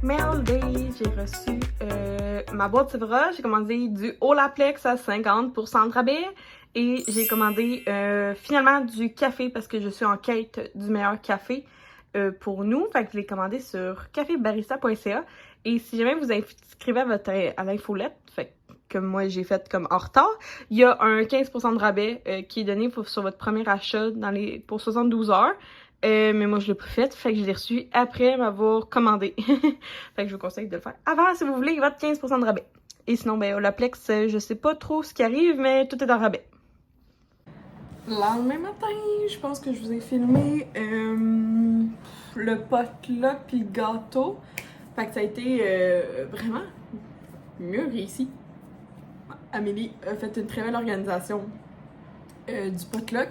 Mail Day, j'ai reçu ma boîte Sephora. J'ai commandé du Olaplex à 50% de rabais. Et j'ai commandé finalement du café parce que je suis en quête du meilleur café pour nous. Fait que je l'ai commandé sur cafébarista.ca. Et si jamais vous inscrivez à l'infolette, fait que moi j'ai fait comme en retard, il y a un 15% de rabais qui est donné sur votre premier achat pour 72 heures. Mais moi je l'ai pas fait, fait que je l'ai reçu après m'avoir commandé. Fait que je vous conseille de le faire avant si vous voulez votre 15% de rabais. Et sinon, ben Olaplex, je sais pas trop ce qui arrive, mais tout est en rabais. Lendemain matin, je pense que je vous ai filmé le potluck puis le gâteau. Fait que ça a été vraiment mieux réussi. Amélie a fait une très belle organisation du potluck.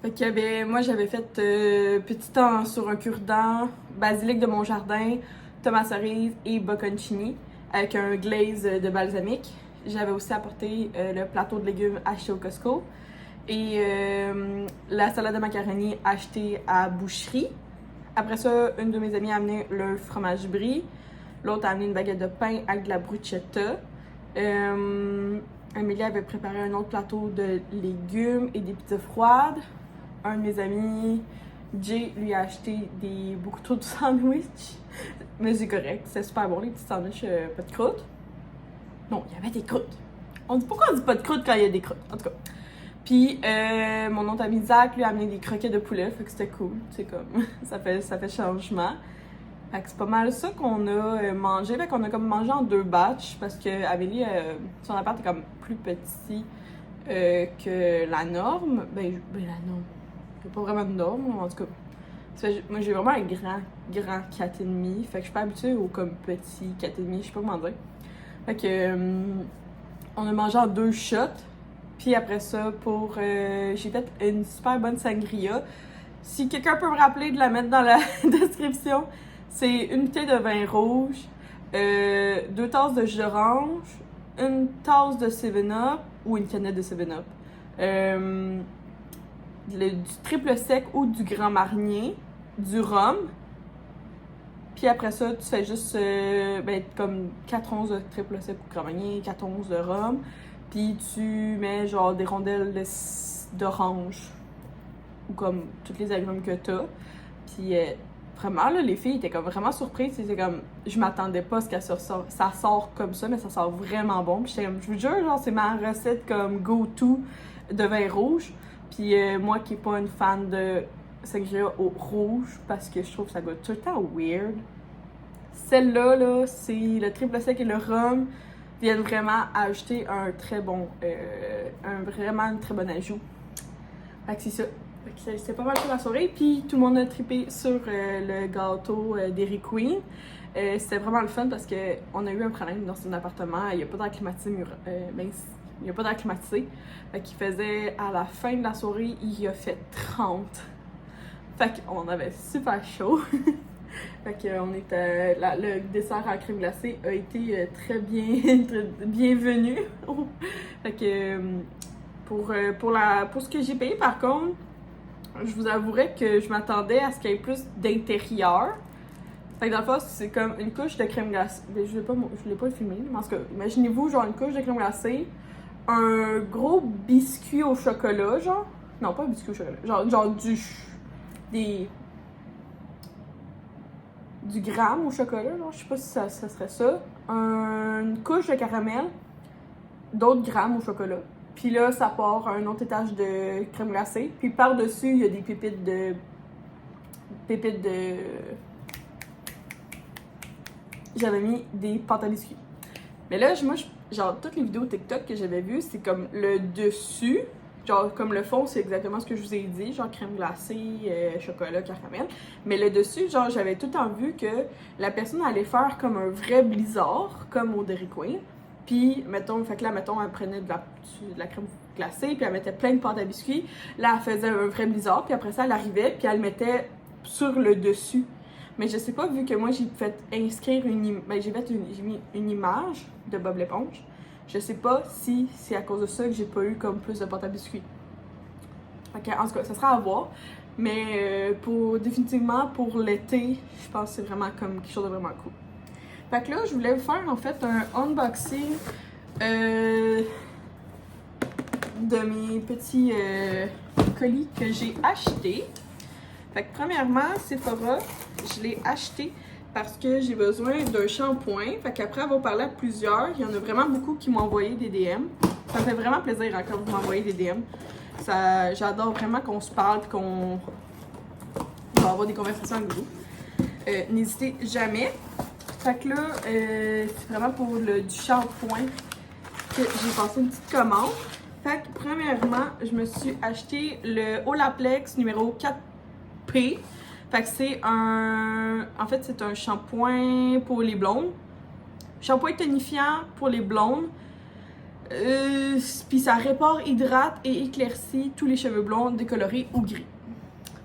Fait que ben, moi j'avais fait petit temps sur un cure-dent, basilic de mon jardin, tomate cerise et bocconcini avec un glaze de balsamique. J'avais aussi apporté le plateau de légumes acheté au Costco et la salade de macaroni achetée à boucherie. Après ça, une de mes amies a amené le fromage brie, l'autre a amené une baguette de pain avec de la bruschetta. Amélie avait préparé un autre plateau de légumes et des pizzas froides. Un de mes amis, Jay, lui a acheté beaucoup trop de sandwichs. Mais c'est correct, c'est super bon les petits sandwichs pas de croûte. Non, il y avait des croûtes. Pourquoi on dit pas de croûte quand il y a des croûtes? En tout cas. Puis mon autre ami Zach lui a amené des croquettes de poulet, fait que c'était cool. C'est comme, ça fait changement. Fait que c'est pas mal ça qu'on a mangé. Fait qu'on a comme mangé en 2 batchs parce que Amélie, son appart est comme plus petit que la norme. Ben la norme. Il n'y a pas vraiment de norme, en tout cas. Moi, j'ai vraiment un grand 4,5. Fait que je suis pas habituée au comme petit 4,5, je sais pas comment dire. Fait que, on a mangé en 2 shots. Puis après ça, j'ai fait une super bonne sangria. Si quelqu'un peut me rappeler de la mettre dans la description, c'est une bouteille de vin rouge, 2 tasses de jus d'orange, une tasse de 7-Up ou une canette de 7-Up. Du triple sec ou du Grand Marnier, du rhum. Puis après ça, tu fais juste comme 4 onces de triple sec ou Grand Marnier, 4 onces de rhum. Puis tu mets genre des rondelles d'orange ou comme toutes les agrumes que t'as. Puis vraiment, là, les filles étaient comme vraiment surprises. C'est comme, je m'attendais pas à ce que ça sort comme ça, mais ça sort vraiment bon. Puis j'étais comme, je vous jure, genre, c'est ma recette comme go-to de vin rouge. Puis moi qui n'ai pas une fan de sangria au rouge, parce que je trouve que ça goûte tout le temps weird. Celle-là, là, c'est le triple sec et le rhum viennent vraiment ajouter vraiment une très bonne ajout. Fait que c'est ça. Fait que c'est pas mal pour la soirée. Puis tout le monde a trippé sur le gâteau Dairy Queen. C'était vraiment le fun parce qu'on a eu un problème dans son appartement. Il n'y a pas d'air climatisé. Il n'y a pas d'air climatisé. Fait qu'il faisait, à la fin de la soirée, il a fait 30. Fait qu'on avait super chaud. Fait que le dessert à crème glacée a été très bienvenu. Fait que pour ce que j'ai payé par contre, je vous avouerais que je m'attendais à ce qu'il y ait plus d'intérieur. Fait que dans le fond, c'est comme une couche de crème glacée. Je l'ai pas filmé, mais en tout cas, imaginez-vous genre une couche de crème glacée, un gros biscuit au chocolat, genre. Non, pas un biscuit au chocolat. Genre du gramme au chocolat, genre, je sais pas si ça serait ça. Une couche de caramel, d'autres grammes au chocolat. Puis là, ça part un autre étage de crème glacée. Puis par-dessus, il y a des pépites de... J'avais mis des pâtes à biscuits. Mais là, genre, toutes les vidéos TikTok que j'avais vues, c'est comme le dessus. Genre, comme le fond, c'est exactement ce que je vous ai dit, genre crème glacée, chocolat, caramel. Mais le dessus, genre, j'avais tout le temps vu que la personne allait faire comme un vrai blizzard, comme au Dairy Queen. Puis, mettons, elle prenait de la crème glacée, puis elle mettait plein de pâtes à biscuits. Là, elle faisait un vrai blizzard, puis après ça, elle arrivait, puis elle le mettait sur le dessus. Mais je sais pas, vu que moi, j'ai fait inscrire j'ai mis une image de Bob l'éponge. Je sais pas si c'est à cause de ça que j'ai pas eu comme plus de pâte à biscuits. Ok, en tout cas, ça sera à voir. Mais définitivement, pour l'été, je pense que c'est vraiment comme quelque chose de vraiment cool. Fait que là, je voulais vous faire en fait un unboxing de mes petits colis que j'ai achetés. Fait que premièrement, Sephora, je l'ai acheté parce que j'ai besoin d'un shampoing. Fait qu'après avoir parlé à plusieurs, il y en a vraiment beaucoup qui m'ont envoyé des DM. Ça me fait vraiment plaisir quand vous m'envoyez des DM. J'adore vraiment qu'on se parle et qu'on va avoir des conversations avec vous. N'hésitez jamais. Fait que là, c'est vraiment pour du shampoing que j'ai passé une petite commande. Fait que premièrement, je me suis acheté le Olaplex numéro 4P. Fait que c'est un... En fait, c'est un shampoing pour les blondes. Shampoing tonifiant pour les blondes. Puis ça répare, hydrate et éclaircit tous les cheveux blonds, décolorés ou gris.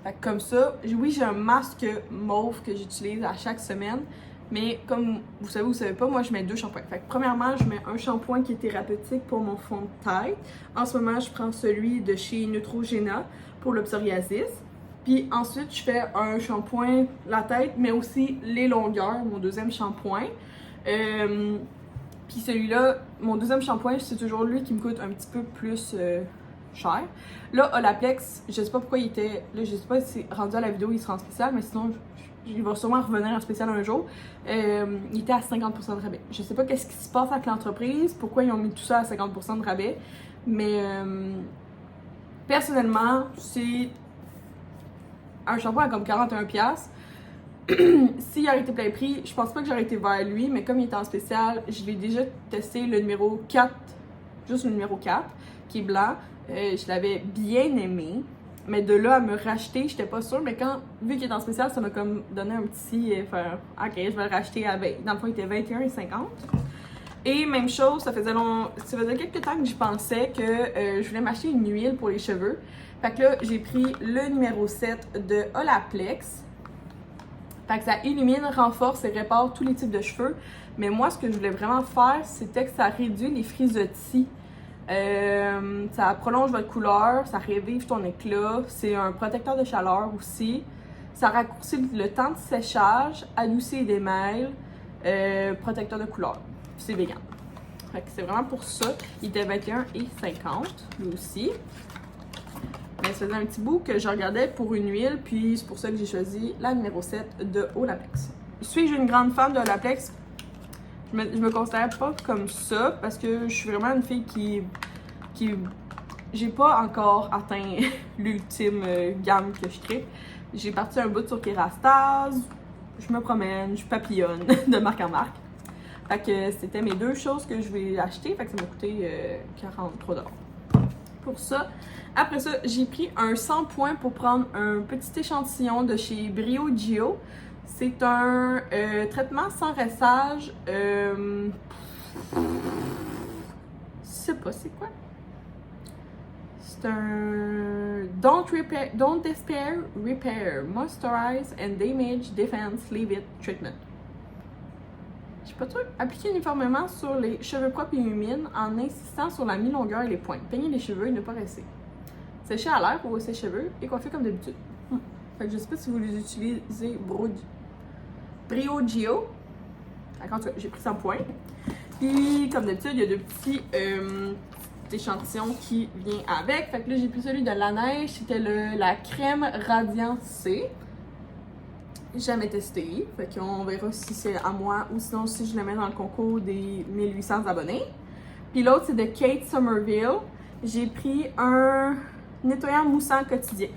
Fait que comme ça, oui, j'ai un masque mauve que j'utilise à chaque semaine. Mais comme vous savez pas, moi je mets 2 shampoings. Fait que premièrement, je mets un shampoing qui est thérapeutique pour mon fond de tête. En ce moment, je prends celui de chez Neutrogena pour le psoriasis. Puis ensuite, je fais un shampoing la tête, mais aussi les longueurs, mon deuxième shampoing. Puis celui-là, mon deuxième shampoing, c'est toujours lui qui me coûte un petit peu plus cher. Là, Olaplex, je sais pas pourquoi il était... Là, je sais pas si rendu à la vidéo, il sera en spécial, mais sinon... Il va sûrement revenir en spécial un jour. Il était à 50% de rabais. Je sais pas qu'est-ce qui se passe avec l'entreprise, pourquoi ils ont mis tout ça à 50% de rabais. Mais personnellement, c'est un shampoing à comme 41$. S'il aurait été plein prix, je pense pas que j'aurais été vers lui, mais comme il était en spécial, je l'ai déjà testé le numéro 4, juste le numéro 4, qui est blanc. Je l'avais bien aimé. Mais de là à me racheter, j'étais pas sûre. Mais quand, vu qu'il est en spécial, ça m'a comme donné un petit... ok, je vais le racheter à 20. Dans le fond, il était 21,50$. Et même chose, ça faisait quelques temps que j'y pensais que je voulais m'acheter une huile pour les cheveux. Fait que là, j'ai pris le numéro 7 de Olaplex. Fait que ça illumine, renforce et répare tous les types de cheveux. Mais moi, ce que je voulais vraiment faire, c'était que ça réduit les frisottis. Ça prolonge votre couleur, ça revive ton éclat, c'est un protecteur de chaleur aussi, ça raccourcit le temps de séchage, adoucit les démêles, protecteur de couleur, c'est vegan. Fait que c'est vraiment pour ça, il était 21,50$ lui aussi. Mais ça faisait un petit bout que je regardais pour une huile, puis c'est pour ça que j'ai choisi la numéro 7 de Olaplex. Suis-je une grande fan de Olaplex? Je me considère pas comme ça parce que je suis vraiment une fille qui j'ai pas encore atteint l'ultime gamme que je tripe. J'ai parti un bout sur Kerastase, je me promène, je papillonne de marque en marque. Fait que c'était mes 2 choses que je vais acheter, fait que ça m'a coûté 43$. Pour ça. Après ça, j'ai pris un shampoing pour prendre un petit échantillon de chez Briogeo. C'est un traitement sans rinçage. Je sais pas c'est quoi. C'est un Don't Despair Repair Moisturize and Damage Defense Leave It Treatment. Je sais pas trop. Appliquer uniformément sur les cheveux propres et humides en insistant sur la mi-longueur et les pointes. Peigner les cheveux et ne pas rincer. Sécher à l'air ou sèche-cheveux et coiffer comme d'habitude. Fait que je sais pas si vous les utilisez Briogeo. En tout cas, j'ai pris 100 points. Puis, comme d'habitude, il y a 2 petits échantillons qui viennent avec. Fait que là, j'ai pris celui de la neige. C'était la crème Radiant C. Jamais testé. Fait qu'on verra si c'est à moi ou sinon si je le mets dans le concours des 1800 abonnés. Puis l'autre, c'est de Kate Somerville. J'ai pris un nettoyant moussant quotidien.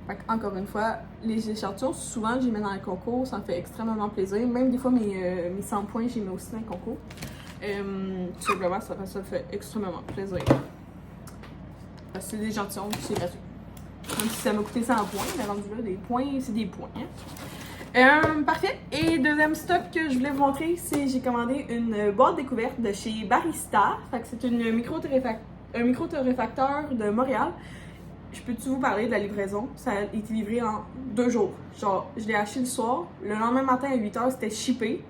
Fait que, encore une fois, les échantillons, souvent, je les mets dans le concours, ça me fait extrêmement plaisir. Même des fois, mes 100 points, je les mets aussi dans le concours. Tout simplement, ça fait extrêmement plaisir. C'est des échantillons, c'est gratuit. Même si ça m'a coûté 100 points, mais rendu là, des points, c'est des points. Parfait. Et deuxième stock que je voulais vous montrer, c'est j'ai commandé une boîte découverte de chez Barista. Fait que c'est un micro-torréfacteur de Montréal. Je peux-tu vous parler de la livraison? Ça a été livré en 2 jours. Genre, je l'ai acheté le soir. Le lendemain matin à 8h, c'était shippé.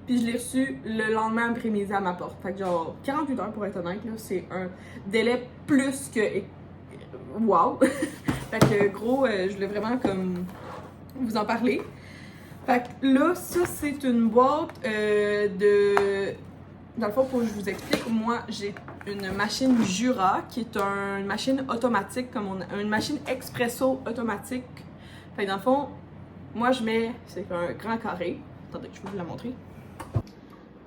Puis je l'ai reçu le lendemain après-midi à ma porte. Fait que genre, 48 heures pour être honnête, là, c'est un délai plus que... Wow! Fait que gros, je voulais vraiment comme vous en parler. Fait que là, ça, c'est une boîte de... Dans le fond, pour que je vous explique, moi, j'ai une machine Jura, qui est une machine automatique, une machine expresso automatique. Fait que dans le fond, moi, je mets... C'est un grand carré. Attendez, je vais vous la montrer.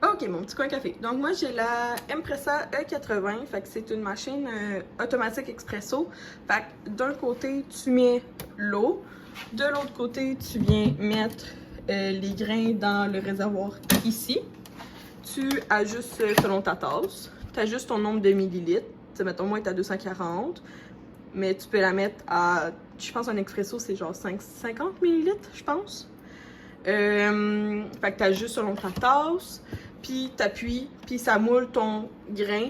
Ok, mon petit coin café. Donc moi, j'ai la Impressa E80. Fait que c'est une machine automatique expresso. Fait que d'un côté, tu mets l'eau. De l'autre côté, tu viens mettre les grains dans le réservoir ici. Tu ajustes selon ta tasse. Tu ajustes ton nombre de millilitres. Tu mettons, moi, est à 240. Mais tu peux la mettre à... Je pense un expresso, c'est genre 50 millilitres, je pense. Fait que tu ajustes selon ta tasse. Puis tu appuies. Puis ça moule ton grain.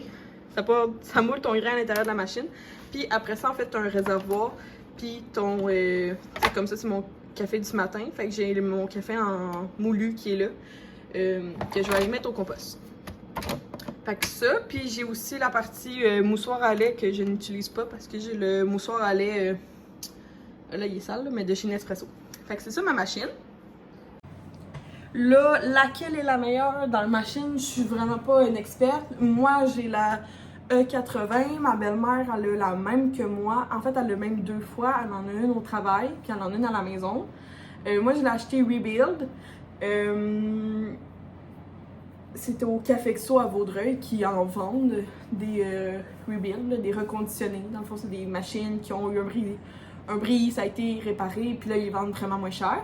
Ça moule ton grain à l'intérieur de la machine. Puis après ça, en fait, tu as un réservoir. Puis ton... c'est comme ça, c'est mon café du matin. Fait que j'ai mon café en moulu qui est là. Que je vais aller mettre au compost. Fait que ça, puis j'ai aussi la partie moussoir à lait que je n'utilise pas parce que j'ai le moussoir à lait, là il est sale, là, mais de chez Nespresso. Fait que c'est ça ma machine. Là, laquelle est la meilleure dans la machine, je suis vraiment pas une experte. Moi, j'ai la E80, ma belle-mère, elle a la même que moi. En fait, elle l'a même 2 fois, elle en a une au travail, puis elle en a une à la maison. Moi, je l'ai acheté Rebuild. C'était au Cafexo à Vaudreuil qui en vendent des rebuilds, des reconditionnés. Dans le fond, c'est des machines qui ont eu un bris, ça a été réparé, puis là, ils vendent vraiment moins cher.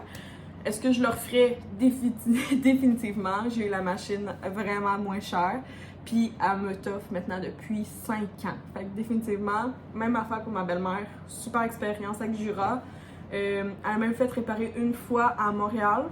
Est-ce que je leur ferais définitivement? J'ai eu la machine vraiment moins chère, puis elle me t'offre maintenant depuis 5 ans. Fait que définitivement, même affaire pour ma belle-mère, super expérience avec Jura. Elle a même fait réparer une fois à Montréal.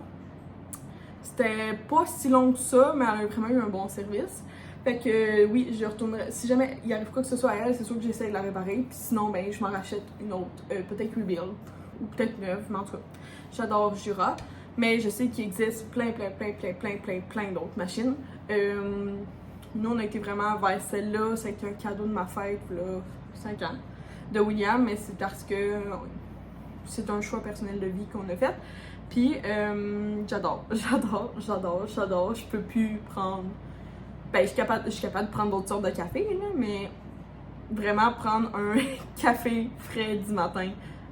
C'était pas si long que ça, mais elle a vraiment eu un bon service. Fait que oui, je retournerai. Si jamais il arrive quoi que ce soit à elle, c'est sûr que j'essaie de la réparer. Puis sinon, ben, je m'en rachète une autre. Peut-être Rebuild. Ou peut-être neuve, mais en tout cas, j'adore Jura. Mais je sais qu'il existe plein d'autres machines. Nous, on a été vraiment vers celle-là. C'était un cadeau de ma fête, là, 5 ans, de William. Mais c'est parce que c'est un choix personnel de vie qu'on a fait. Puis, j'adore. Je peux plus prendre... Ben, je suis capable de prendre d'autres sortes de café, là, mais vraiment prendre un café frais du matin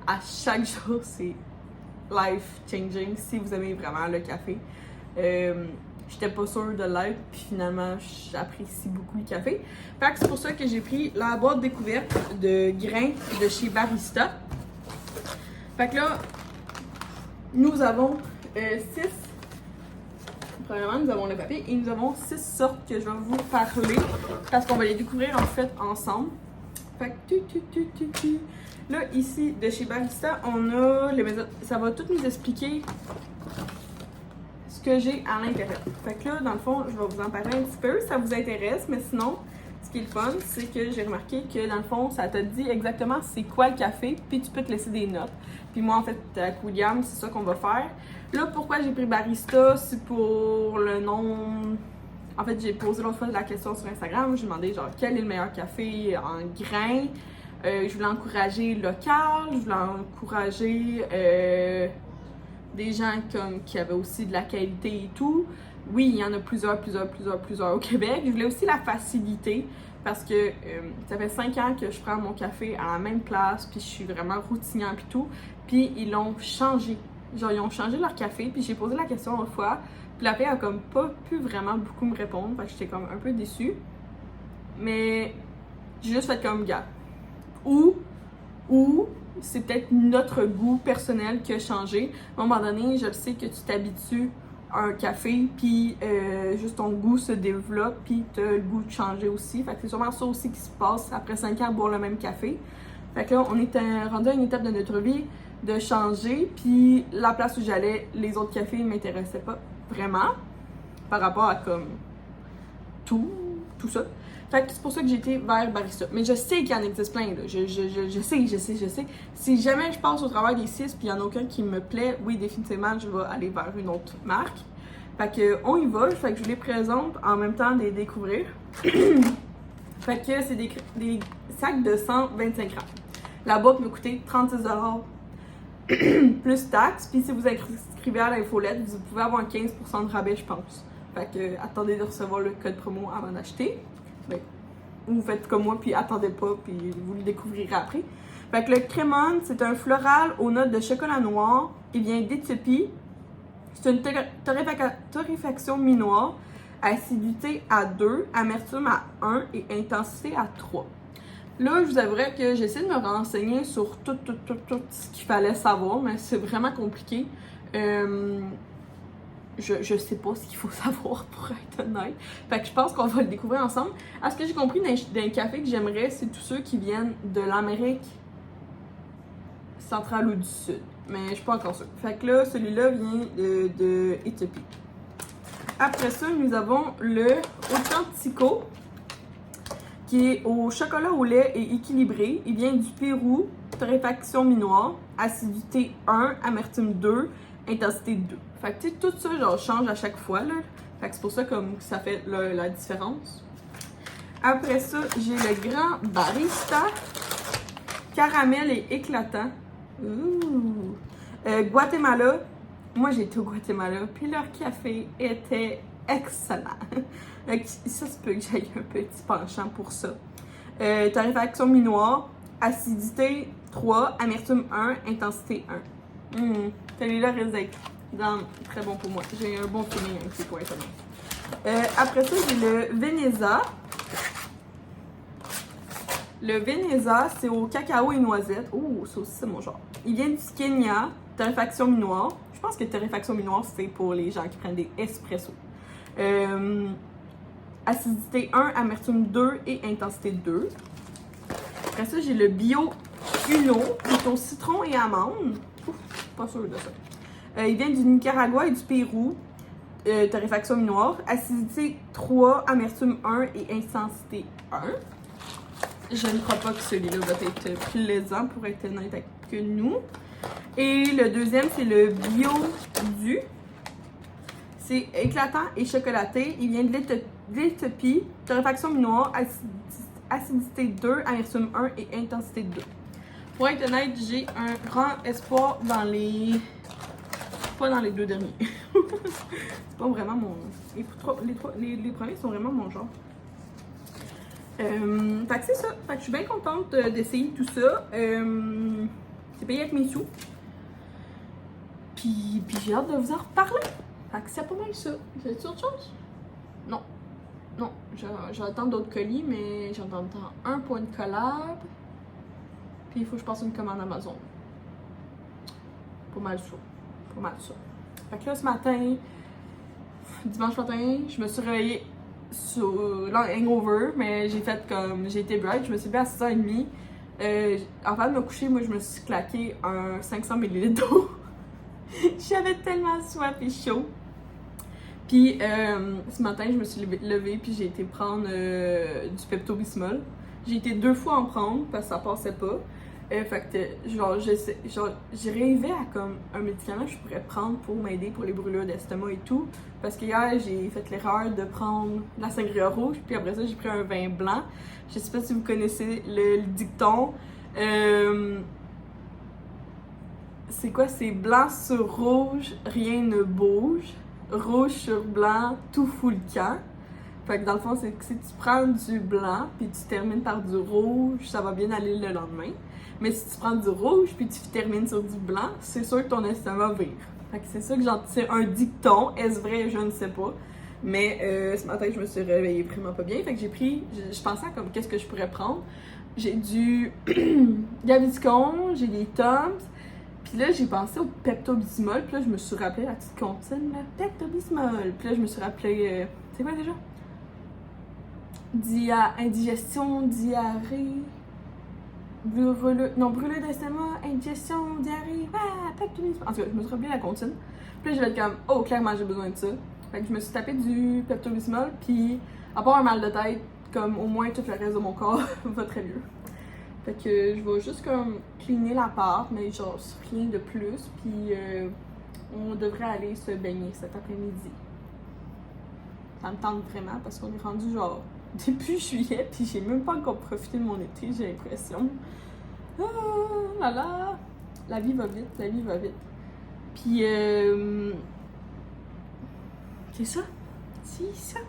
à chaque jour, c'est life-changing si vous aimez vraiment le café. J'étais pas sûre de l'être, puis finalement, j'apprécie beaucoup le café. Fait que c'est pour ça que j'ai pris la boîte découverte de grains de chez Barista. Fait que là, nous avons 6. Premièrement, nous avons le papier et nous avons 6 sortes que je vais vous parler parce qu'on va les découvrir en fait ensemble. Fait que là, ici, de chez Barista, on a les méthodes. Ça va tout nous expliquer ce que j'ai à l'intérieur. Fait que là, dans le fond, je vais vous en parler un petit peu. Ça vous intéresse, mais sinon, ce qui est le fun, c'est que j'ai remarqué que dans le fond, ça te dit exactement c'est quoi le café, puis tu peux te laisser des notes. Puis moi, en fait, avec William, c'est ça qu'on va faire. Là, pourquoi j'ai pris Barista, c'est pour le nom... En fait, j'ai posé l'autre fois la question sur Instagram. J'ai demandé, genre, quel est le meilleur café en grains. Je voulais encourager local, je voulais encourager des gens qui avaient aussi de la qualité et tout. Oui, il y en a plusieurs au Québec. Je voulais aussi la facilité parce que ça fait 5 ans que je prends mon café à la même place, puis je suis vraiment routinière puis tout. Puis ils l'ont changé. Genre, ils ont changé leur café, puis j'ai posé la question une fois. Puis la fille a comme pas pu vraiment beaucoup me répondre, fait que j'étais comme un peu déçue. Mais j'ai juste fait comme gars. Ou c'est peut-être notre goût personnel qui a changé. À un moment donné, je sais que tu t'habitues à un café, puis juste ton goût se développe, puis tu as le goût de changer aussi. Fait que c'est sûrement ça aussi qui se passe après 5 ans à boire le même café. Fait que là, on était rendu à une étape de notre vie de changer, puis la place où j'allais, les autres cafés ne m'intéressaient pas vraiment par rapport à comme tout ça. Fait que c'est pour ça que j'ai été vers Barista. Mais je sais qu'il y en existe plein, là. Je sais. Si jamais je passe au travail des 6 puis il n'y en a aucun qui me plaît, oui, définitivement, je vais aller vers une autre marque. Fait que on y va. Fait que je vous les présente en même temps de les découvrir. Fait que c'est des sacs de 125 grammes. La boîte m'a coûté 36$. plus taxes. Puis si vous inscrivez à l'infolette, vous pouvez avoir un 15% de rabais, je pense. Fait que attendez de recevoir le code promo avant d'acheter. Ben, vous faites comme moi, puis attendez pas, puis vous le découvrirez après. Fait que le Crémone, c'est un floral aux notes de chocolat noir. Il vient d'Éthiopie. C'est une torréfaction mi-noire, acidité à 2, amertume à 1 et intensité à 3. Là, je vous avouerais que j'essaie de me renseigner sur tout ce qu'il fallait savoir, mais c'est vraiment compliqué. Je sais pas ce qu'il faut savoir pour être honnête. Fait que je pense qu'on va le découvrir ensemble. À ce que j'ai compris d'un café que j'aimerais, c'est tous ceux qui viennent de l'Amérique centrale ou du Sud. Mais je suis pas encore sûre. Fait que là, celui-là vient de Éthiopie. Après ça, nous avons le Authentico, qui est au chocolat au lait et équilibré. Il vient du Pérou, torréfaction mi-noire, acidité 1, amertume 2, intensité 2. Fait que tu sais, tout ça, genre, change à chaque fois, là. Fait que c'est pour ça comme ça fait la différence. Après ça, j'ai le grand barista, caramel et éclatant. Ouh! Guatemala. Moi, j'ai été au Guatemala, puis leur café était excellent. Ça se peut que j'aille un petit penchant pour ça. Torréfaction mi-noire, acidité 3, amertume 1, intensité 1. Celui-là risque très bon pour moi. J'ai un bon feeling avec ces points étonnants. Après ça, j'ai le Veneza. Le Veneza, c'est au cacao et noisette. Oh, ça aussi, c'est mon genre. Il vient du Kenya, torréfaction mi-noire. Je pense que torréfaction mi-noire, c'est pour les gens qui prennent des espressos. Acidité 1, amertume 2 et intensité 2. Après ça, j'ai le Bio Uno, qui est au citron et amande. Ouf, pas sûr de ça. Il vient du Nicaragua et du Pérou. Torréfaction mi-noire. Acidité 3, amertume 1 et intensité 1. Je ne crois pas que celui-là va être plaisant pour être honnête avec nous. Et le deuxième, c'est le Bio Du. C'est éclatant et chocolaté. Il vient de l'Éthiopie. Torréfaction mi-noire, acidité 2, amertume 1 et intensité 2. Pour être honnête, j'ai un grand espoir dans les... Pas dans les deux derniers. C'est pas vraiment mon... Les premiers sont vraiment mon genre. Fait que c'est ça. Fait que je suis bien contente d'essayer tout ça. C'est payé avec mes sous. Puis j'ai hâte de vous en reparler. Fait que c'est pas mal ça. J'ai-tu autre chose? Non. Non. J'attends d'autres colis, mais j'entends un point de collab. Puis il faut que je passe une commande Amazon. Pas mal ça. Pas mal ça. Fait que là, ce matin, dimanche matin, je me suis réveillée sur hangover, mais j'ai fait comme... J'ai été bright, je me suis levée à 6h30. Avant de me coucher, moi, je me suis claqué un 500 ml d'eau. J'avais tellement soif et chaud. Puis, ce matin, je me suis levée, puis j'ai été prendre du Pepto-Bismol. J'ai été 2 fois en prendre, parce que ça passait pas. Fait que, j'ai rêvé à comme un médicament que je pourrais prendre pour m'aider pour les brûlures d'estomac et tout. Parce qu'hier, j'ai fait l'erreur de prendre la sangria rouge, puis après ça, j'ai pris un vin blanc. Je sais pas si vous connaissez le dicton. C'est quoi? C'est blanc sur rouge, rien ne bouge. Rouge sur blanc, tout fout le camp. Fait que dans le fond, c'est que si tu prends du blanc, puis tu termines par du rouge, ça va bien aller le lendemain. Mais si tu prends du rouge, puis tu termines sur du blanc, c'est sûr que ton estomac vire. Fait que c'est ça que c'est un dicton. Est-ce vrai? Je ne sais pas. Mais ce matin, je me suis réveillée vraiment pas bien. Fait que j'ai pris... Je pensais à comme qu'est-ce que je pourrais prendre. J'ai du Gaviscon, j'ai des Tums. Puis là, j'ai pensé au Pepto-Bismol. Puis là, je me suis rappelé la petite comptine, le Pepto-Bismol. Puis là, je me suis rappelé... c'est quoi déjà? Indigestion, diarrhée... brûlure d'estomac, indigestion, diarrhée... Ah, Pepto-Bismol. En tout cas, je me suis rappelé la comptine. Puis là, je vais être comme... Oh, clairement, j'ai besoin de ça. Fait que je me suis tapé du Pepto-Bismol. Puis, à part un mal de tête, comme au moins tout le reste de mon corps va très mieux. Fait que je vais juste comme cleaner l'appart, mais genre rien de plus. Puis on devrait aller se baigner cet après-midi. Ça me tente vraiment parce qu'on est rendu genre début juillet, puis j'ai même pas encore profité de mon été, j'ai l'impression. Ah là là! La vie va vite, la vie va vite. Puis, c'est ça. C'est ça.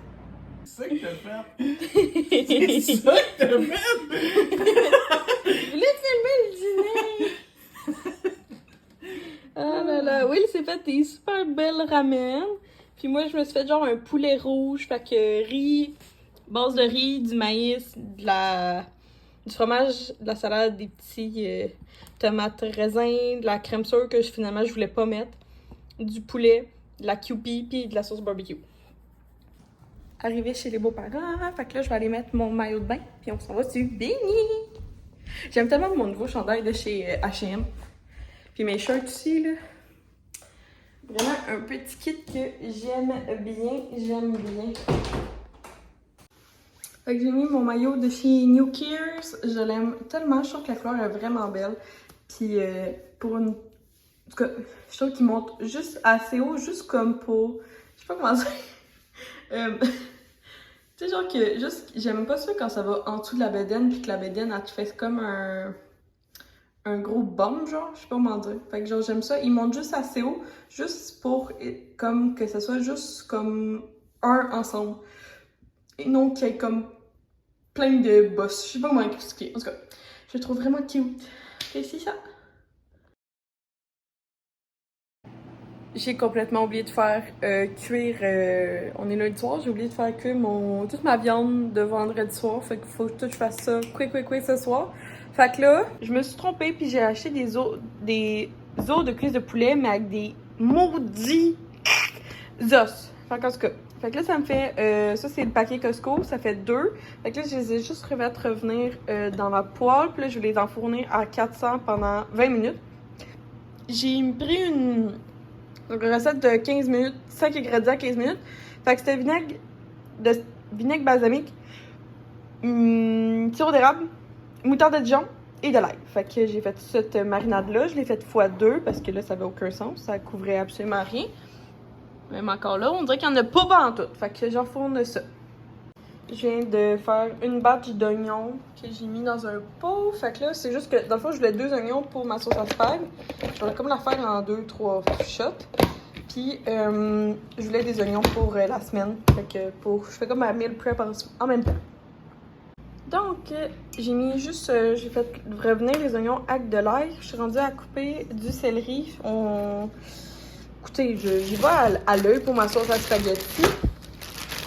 C'est ça que t'as fait. C'est ça que t'as fait. Je voulais filmer le dîner. Ah là là. Will s'est fait des super belles ramen. Puis moi, je me suis fait genre un poulet rouge. Fait que riz, base de riz, du maïs, du fromage, de la salade, des petits tomates raisins, de la crème sûre que finalement je voulais pas mettre, du poulet, de la Kewpie, puis de la sauce barbecue. Arrivé chez les beaux-parents, fait que là je vais aller mettre mon maillot de bain, puis on s'en va sur Bini. J'aime tellement mon nouveau chandail de chez H&M. Puis mes shirts aussi, là. Vraiment un petit kit que j'aime bien. Fait que j'ai mis mon maillot de chez New Kears. Je l'aime tellement. Je trouve que la couleur est vraiment belle. Puis pour une... En tout cas, je trouve qu'il monte juste assez haut, juste comme pour... Je sais pas comment dire. Tu sais, genre que juste... J'aime pas ça quand ça va en dessous de la bedaine, puis que la bedaine, elle te fait comme un gros bombe, genre. Je sais pas comment dire. Fait que genre, j'aime ça. Il monte juste assez haut, juste pour comme que ça soit juste comme un ensemble. Et non qu'il y ait comme plein de bosses. Je sais pas comment expliquer. En tout cas, je le trouve vraiment cute. Et c'est ça. J'ai complètement oublié de faire cuire... on est lundi soir, j'ai oublié de faire cuire toute ma viande de vendredi soir. Fait qu'il faut que je fasse ça quick ce soir. Fait que là, je me suis trompée puis j'ai acheté des os de cuisse de poulet, mais avec des maudits os. Fait qu'en tout cas... Fait que là, ça me fait... ça, c'est le paquet Costco. Ça fait 2. Fait que là, je les ai juste fait revenir dans la poêle. Puis là, je vais les enfourner à 400 pendant 20 minutes. J'ai pris une recette de 15 minutes. 5 ingrédients 15 minutes. Fait que c'était vinaigre balsamique, sirop d'érable, moutarde de Dijon et de l'ail. Fait que j'ai fait cette marinade-là. Je l'ai faite x2 parce que là, ça avait aucun sens. Ça couvrait absolument rien. Même encore là, on dirait qu'il n'y en a pas en tout. Fait que j'enfourne ça. Je viens de faire une batch d'oignons que j'ai mis dans un pot. Fait que là, c'est juste que dans le fond, je voulais 2 oignons pour ma sauce à spag. Je voulais comme la faire en 2-3 shots. Puis, je voulais des oignons pour la semaine. Fait que je fais comme ma meal prep en même temps. Donc, j'ai mis juste, j'ai fait revenir les oignons avec de l'ail. Je suis rendue à couper du céleri. Écoutez, j'y vais à l'œil pour ma sauce à spaghetti.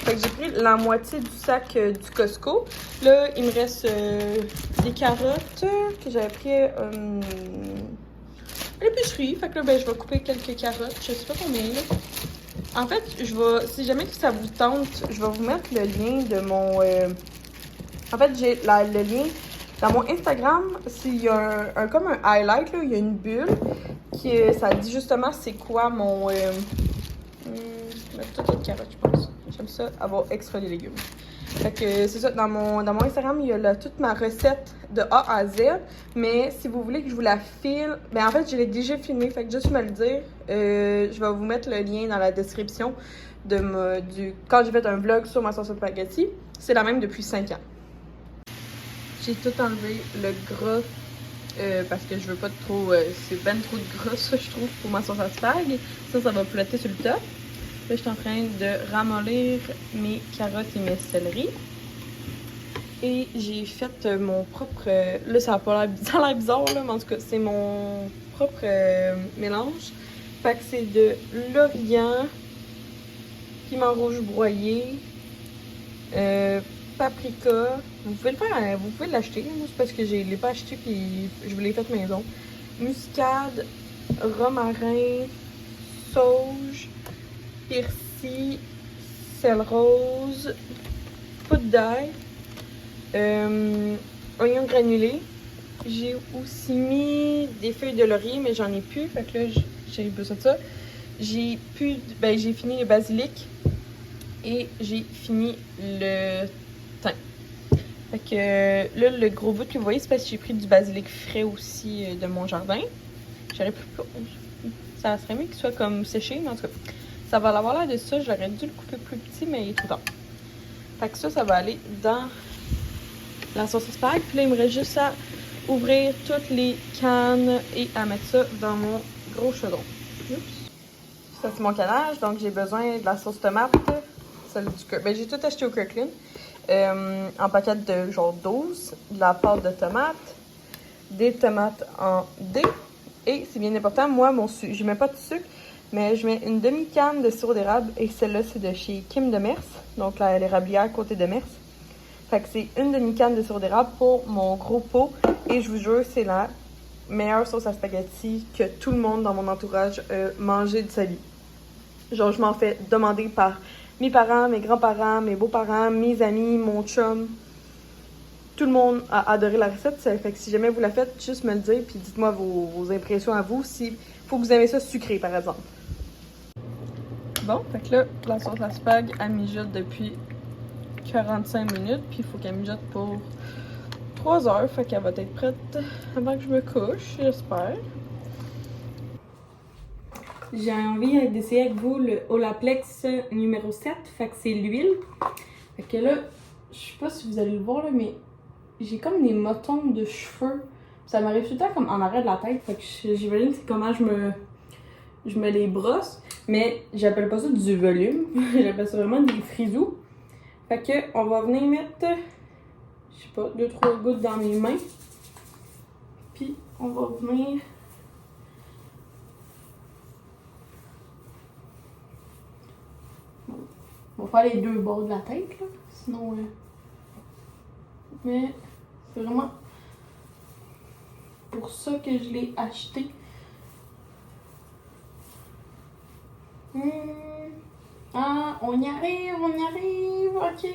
Fait que j'ai pris la moitié du sac du Costco. Là, il me reste des carottes que j'avais pris à l'épicerie. Fait que là, ben, je vais couper quelques carottes. Je sais pas combien, là. En fait, si jamais ça vous tente, je vais vous mettre le lien de mon... En fait, j'ai le lien... Dans mon Instagram, il y a comme un highlight, là, il y a une bulle ça dit justement c'est quoi mon... je vais mettre toutes les carottes, je pense. J'aime ça, avoir extra les légumes. Fait que c'est ça, dans mon Instagram, il y a toute ma recette de A à Z. Mais si vous voulez que je vous la filme, ben en fait, je l'ai déjà filmée, fait que juste me le dire. Je vais vous mettre le lien dans la description quand j'ai fait un vlog sur ma sauce à spaghetti. C'est la même depuis 5 ans. J'ai tout enlevé le gras parce que je veux pas trop... c'est ben trop de gras, ça, je trouve, pour ma sauce à spag. Ça va flotter sur le top. Là, je suis en train de ramollir mes carottes et mes céleris. Et j'ai fait mon propre... là, ça a l'air bizarre, là, mais en tout cas, c'est mon propre mélange. Fait que c'est de l'origan, piment rouge broyé, paprika. Vous pouvez l'acheter. Moi, c'est parce que je l'ai pas acheté puis je vous l'ai fait maison. Muscade, romarin, sauge, persil, sel rose, poudre d'ail, oignon granulé. J'ai aussi mis des feuilles de laurier, mais j'en ai plus. Fait que là, j'ai besoin de ça. J'ai fini le basilic et j'ai fini le thym. Fait que là, le gros bout que vous voyez, c'est parce que j'ai pris du basilic frais aussi de mon jardin. J'aurais pu... Ça serait mieux qu'il soit comme séché, mais en tout cas, ça va avoir l'air de ça. J'aurais dû le couper plus petit, mais il est trop tard. Fait que ça va aller dans la sauce à spag. Puis là, il me reste juste à ouvrir toutes les cannes et à mettre ça dans mon gros chaudron. Oups. Ça, c'est mon canage, donc j'ai besoin de la sauce tomate, celle du Kirkland. Ben, j'ai tout acheté au Kirkland. En paquet de genre 12, de la pâte de tomate, des tomates en dés. Et c'est bien important, moi, je mets pas de sucre, mais je mets une demi-canne de sirop d'érable. Et celle-là, c'est de chez Kim de Mers, donc l'érablière côté de Mers. Fait que c'est une demi-canne de sirop d'érable pour mon gros pot. Et je vous jure, c'est la meilleure sauce à spaghetti que tout le monde dans mon entourage a mangé de sa vie. Genre, je m'en fais demander par mes parents, mes grands-parents, mes beaux-parents, mes amis, mon chum. Tout le monde a adoré la recette. Ça fait que si jamais vous la faites, juste me le dire. Puis dites-moi vos impressions à vous. Si faut que vous aimez ça sucré, par exemple. Bon, fait que là, la sauce à spag, elle mijote depuis 45 minutes. Puis il faut qu'elle mijote pour 3 heures. Fait qu'elle va être prête avant que je me couche, j'espère. J'ai envie d'essayer avec vous le Olaplex numéro 7. Fait que c'est l'huile. Fait que là, je sais pas si vous allez le voir là, mais j'ai comme des motons de cheveux. Ça m'arrive tout le temps comme en arrêt de la tête. Fait que j'imagine c'est comment je me les brosse. Mais j'appelle pas ça du volume. J'appelle ça vraiment des frisous. Fait que on va venir mettre, je sais pas, 2-3 gouttes dans mes mains. Puis on va venir... On va faire les deux bords de la tête, là. Sinon, mais c'est vraiment pour ça que je l'ai acheté. Ah, on y arrive, ok.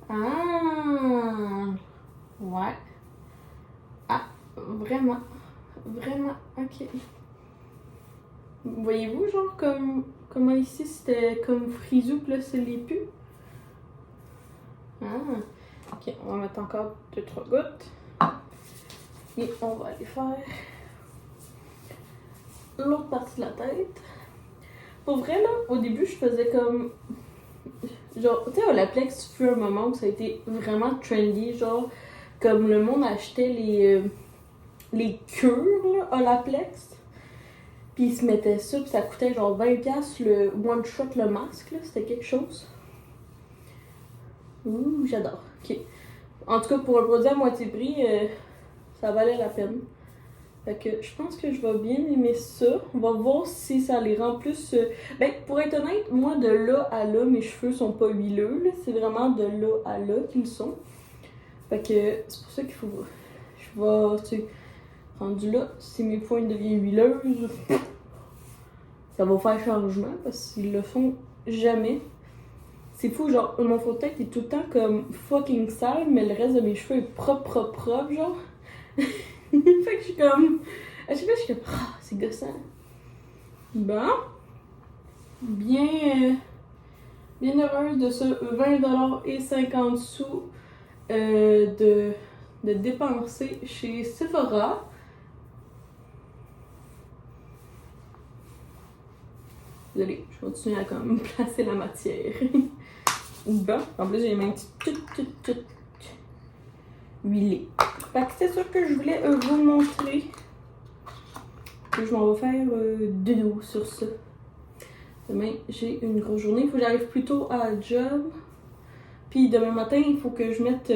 Ah, ouais. Ah, vraiment, ok. Voyez-vous, genre, comment ici c'était comme frisou, puis là c'est les pus. Ah, ok, on va mettre encore 2-3 gouttes. Et on va aller faire l'autre partie de la tête. Pour vrai, là, au début, je faisais comme... Genre, tu sais, Olaplex fut un moment où ça a été vraiment trendy, genre, comme le monde achetait les cures, là, Olaplex. Puis ils se mettaient ça, puis ça coûtait genre 20$ le one shot, le masque, là, c'était quelque chose. Ouh, j'adore. Ok. En tout cas, pour un produit à moitié prix, ça valait la peine. Fait que je pense que je vais bien aimer ça. On va voir si ça les rend plus... Ben, pour être honnête, moi, de là à là, mes cheveux sont pas huileux, là. C'est vraiment de là à là qu'ils sont. Fait que c'est pour ça qu'il faut... Je vais, tu sais... Rendu là, si mes pointes deviennent huileuses, ça va faire changement parce qu'ils le font jamais. C'est fou, genre, mon fond de tête est tout le temps comme fucking sale, mais le reste de mes cheveux est propre, genre. Fait que je suis comme... À chaque fois, je suis comme... Ah, c'est gossant. Bon. Bien heureuse de ce 20,50$ de dépenser chez Sephora. Désolée, je continue à comme placer la matière. Bon, en plus j'ai les mains toutes huilées. Fait que c'est ça que je voulais vous montrer. Et je m'en vais faire de dos sur ça. Demain, j'ai une grosse journée. Il faut que j'arrive plus tôt à la job. Puis demain matin, il faut que je mette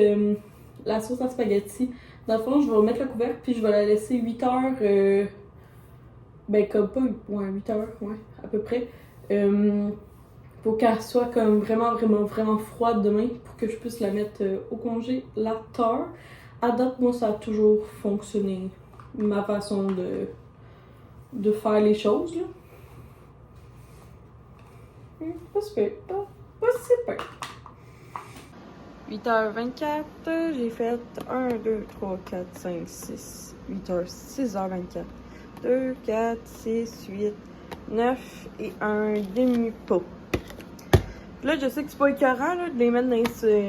la sauce à spaghetti. Dans le fond, je vais remettre le couvercle puis je vais la laisser 8 heures. Ben, comme pas 8 heures, ouais, à peu près. Pour qu'elle soit comme vraiment froide demain pour que je puisse la mettre au congélateur. À date, moi, ça a toujours fonctionné. Ma façon de faire les choses, là. Pas super, pas super. 8h24, j'ai fait 1, 2, 3, 4, 5, 6, 8h, 6h24. 2, 4, 6, 8, 9 et un demi-pot. Là, je sais que c'est pas écœurant là, de les mettre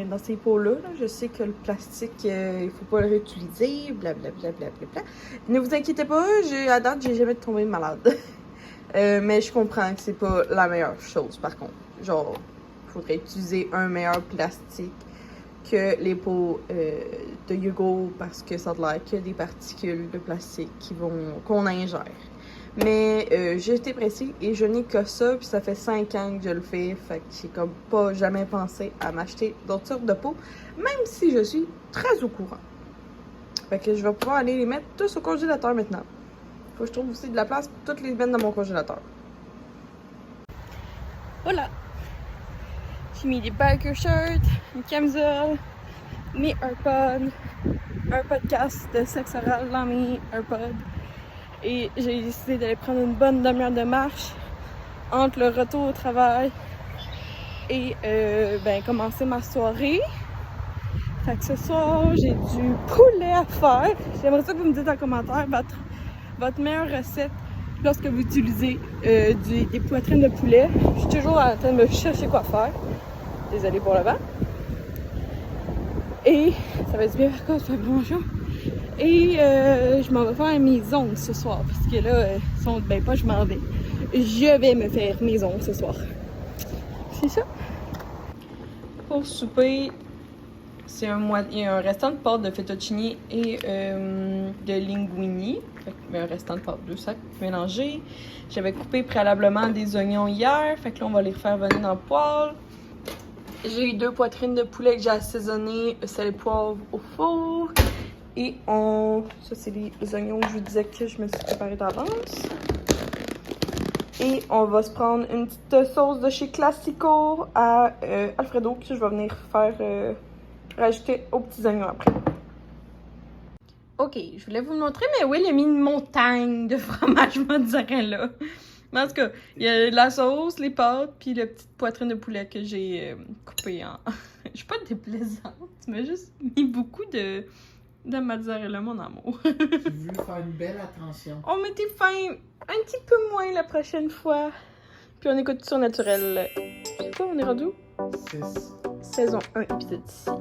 dans ces pots-là. Là. Je sais que le plastique, il faut pas le réutiliser, blablabla. Ne vous inquiétez pas, à date, j'ai jamais tombé malade. Mais je comprends que c'est pas la meilleure chose, par contre. Genre, il faudrait utiliser un meilleur plastique que les pots de yogourt parce que ça a l'air qu'il y a des particules de plastique qu'on ingère. Mais j'ai été pressée et je n'ai que ça, puis ça fait 5 ans que je le fais, fait que j'ai comme pas jamais pensé à m'acheter d'autres sortes de pots, même si je suis très au courant. Fait que je vais pouvoir aller les mettre tous au congélateur maintenant. Faut que je trouve aussi de la place pour toutes les mettre dans mon congélateur. Voilà! J'ai mis des biker shirts, une camisole, mes AirPods, un podcast de sexe oral dans mes AirPods. Et j'ai décidé d'aller prendre une bonne demi-heure de marche entre le retour au travail et commencer ma soirée. Fait que ce soir, j'ai du poulet à faire. J'aimerais ça que vous me dites en commentaire votre meilleure recette lorsque vous utilisez des poitrines de poulet. Je suis toujours en train de me chercher quoi faire. Désolée pour le vent. Et ça va du bien par contre, ça fait bonjour. Et je m'en vais faire mes ongles ce soir. Parce que là, pas je m'en vais. Je vais me faire mes ongles ce soir. C'est ça. Pour souper, il y a un restant de pâte de fettuccine et de linguini. Un restant de pâte, 2 sacs mélangés. J'avais coupé préalablement des oignons hier. Fait que là, on va les refaire venir dans le poêle. J'ai 2 poitrines de poulet que j'ai assaisonnées, sel et poivre au four. Et ça, c'est les oignons que je vous disais que je me suis préparé d'avance. Et on va se prendre une petite sauce de chez Classico à Alfredo que je vais venir faire rajouter aux petits oignons après. Ok, je voulais vous le montrer, mais oui, il a mis une montagne de fromage mozzarella. Mais en tout cas, il y a la sauce, les pâtes, puis la petite poitrine de poulet que j'ai coupée en... Je suis pas déplaisante, mais juste mis beaucoup de mozzarella, mon amour. J'ai voulu faire une belle attention. On mettait fin un petit peu moins la prochaine fois. Puis on écoute sur naturel. C'est quoi, on est rendu? 6. Saison 1, épisode 6.